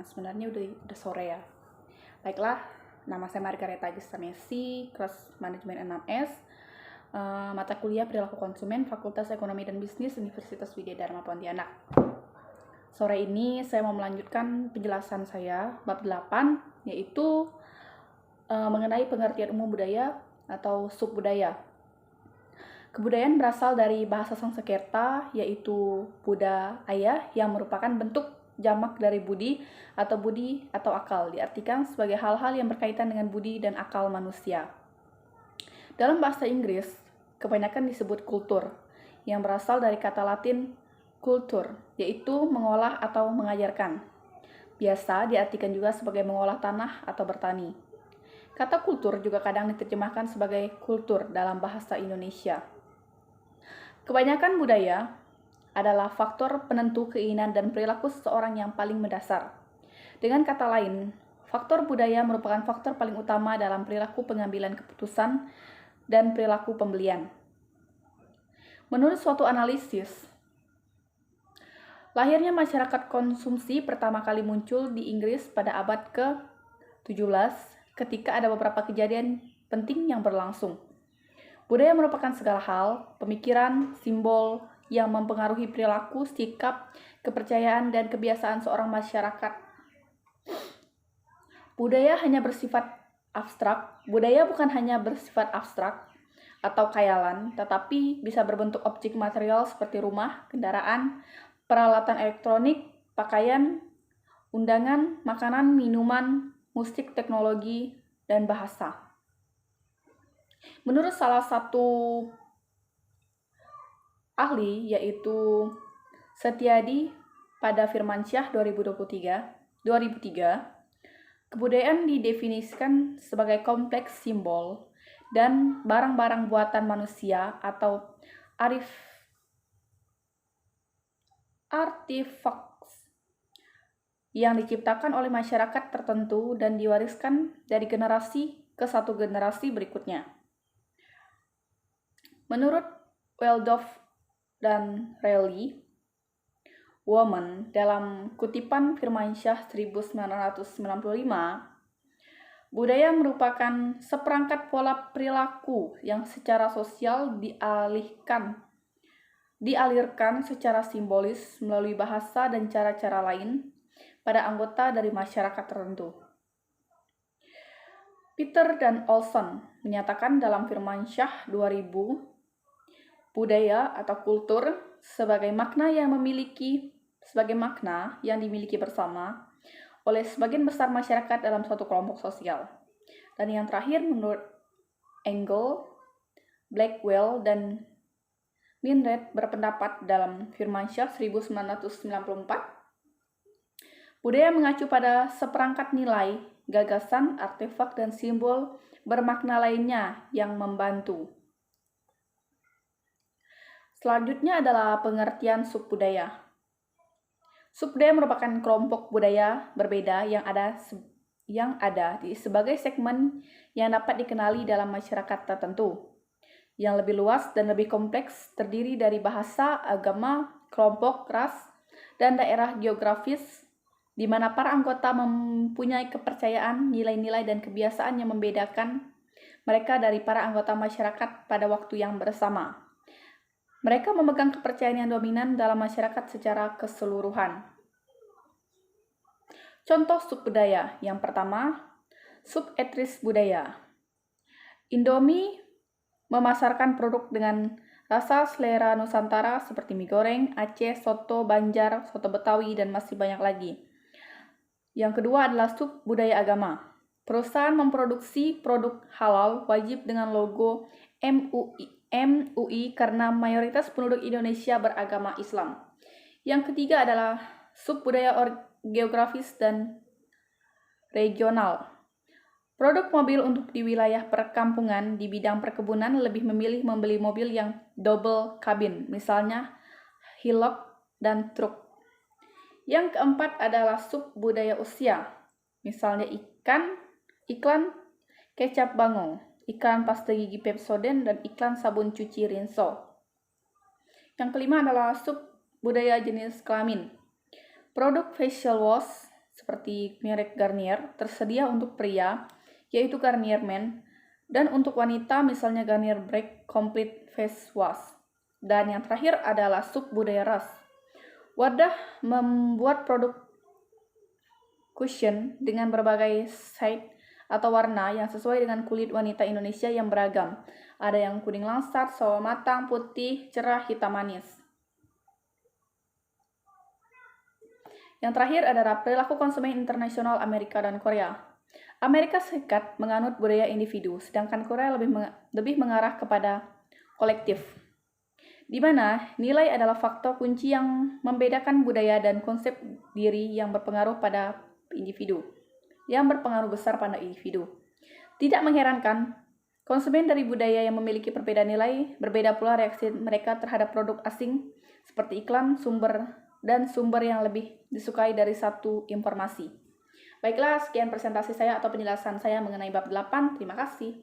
sebenarnya udah sore ya. Baiklah, nama saya Margareta Agista Messi, kelas manajemen 6S, mata kuliah perilaku konsumen, Fakultas Ekonomi dan Bisnis, Universitas Widya Dharma Pontianak. Sore ini saya mau melanjutkan penjelasan saya bab 8, yaitu mengenai pengertian umum budaya atau subbudaya. Kebudayaan berasal dari bahasa Sanskerta, yaitu budaya, yang merupakan bentuk jamak dari budi atau akal, diartikan sebagai hal-hal yang berkaitan dengan budi dan akal manusia. Dalam bahasa Inggris, kebanyakan disebut kultur, yang berasal dari kata Latin kultur, yaitu mengolah atau mengajarkan. Biasa diartikan juga sebagai mengolah tanah atau bertani. Kata kultur juga kadang diterjemahkan sebagai kultur dalam bahasa Indonesia. Kebanyakan budaya adalah faktor penentu keinginan dan perilaku seseorang yang paling mendasar. Dengan kata lain, faktor budaya merupakan faktor paling utama dalam perilaku pengambilan keputusan dan perilaku pembelian. Menurut suatu analisis, lahirnya masyarakat konsumsi pertama kali muncul di Inggris pada abad ke-17 ketika ada beberapa kejadian penting yang berlangsung. Budaya merupakan segala hal, pemikiran, simbol yang mempengaruhi perilaku, sikap, kepercayaan, dan kebiasaan seorang masyarakat. Budaya bukan hanya bersifat abstrak atau khayalan, tetapi bisa berbentuk objek material seperti rumah, kendaraan, peralatan elektronik, pakaian, undangan, makanan, minuman, musik, teknologi, dan bahasa. Menurut salah satu ahli, yaitu Setiadi pada Firmansyah 2003, kebudayaan didefinisikan sebagai kompleks simbol dan barang-barang buatan manusia atau artifacts yang diciptakan oleh masyarakat tertentu dan diwariskan dari generasi ke satu generasi berikutnya. Menurut Waldorf dan Reilly, Woman, dalam kutipan Firmansyah 1995, budaya merupakan seperangkat pola perilaku yang secara sosial dialirkan secara simbolis melalui bahasa dan cara-cara lain pada anggota dari masyarakat tertentu. Peter dan Olson menyatakan dalam Firmansyah 2000, budaya atau kultur sebagai makna yang dimiliki bersama oleh sebagian besar masyarakat dalam suatu kelompok sosial. Dan yang terakhir, menurut Engel, Blackwell, dan Minred berpendapat dalam Firmansyah 1994, budaya mengacu pada seperangkat nilai, gagasan, artefak, dan simbol bermakna lainnya yang membantu. Selanjutnya adalah pengertian subbudaya. Subbudaya merupakan kelompok budaya berbeda yang ada di sebagai segmen yang dapat dikenali dalam masyarakat tertentu. Yang lebih luas dan lebih kompleks terdiri dari bahasa, agama, kelompok, ras, dan daerah geografis di mana para anggota mempunyai kepercayaan, nilai-nilai, dan kebiasaan yang membedakan mereka dari para anggota masyarakat pada waktu yang bersama. Mereka memegang kepercayaan yang dominan dalam masyarakat secara keseluruhan. Contoh subbudaya. Yang pertama, subetnis budaya. Indomie memasarkan produk dengan rasa selera Nusantara seperti mie goreng, Aceh, soto Banjar, soto Betawi, dan masih banyak lagi. Yang kedua adalah subbudaya agama. Perusahaan memproduksi produk halal wajib dengan logo MUI karena mayoritas penduduk Indonesia beragama Islam. Yang ketiga adalah subbudaya geografis dan regional. Produk mobil untuk di wilayah perkampungan di bidang perkebunan lebih memilih membeli mobil yang double cabin, misalnya Hilux dan truk. Yang keempat adalah subbudaya usia, misalnya iklan kecap Bango, iklan pasta gigi Pepsodent, dan iklan sabun cuci Rinso. Yang kelima adalah subbudaya jenis kelamin. Produk facial wash seperti merek Garnier tersedia untuk pria, yaitu Garnier Men, dan untuk wanita misalnya Garnier Break Complete Face Wash. Dan yang terakhir adalah sub budaya ras. Wadah membuat produk cushion dengan berbagai shade atau warna yang sesuai dengan kulit wanita Indonesia yang beragam. Ada yang kuning langsat, sawo matang, putih, cerah, hitam manis. Yang terakhir adalah perilaku konsumen internasional Amerika dan Korea. Amerika Serikat menganut budaya individu, sedangkan Korea lebih mengarah kepada kolektif, di mana nilai adalah faktor kunci yang membedakan budaya dan konsep diri yang berpengaruh pada individu, Tidak mengherankan, konsumen dari budaya yang memiliki perbedaan nilai, berbeda pula reaksi mereka terhadap produk asing seperti iklan, sumber yang lebih disukai dari satu informasi. Baiklah, sekian presentasi saya atau penjelasan saya mengenai bab 8. Terima kasih.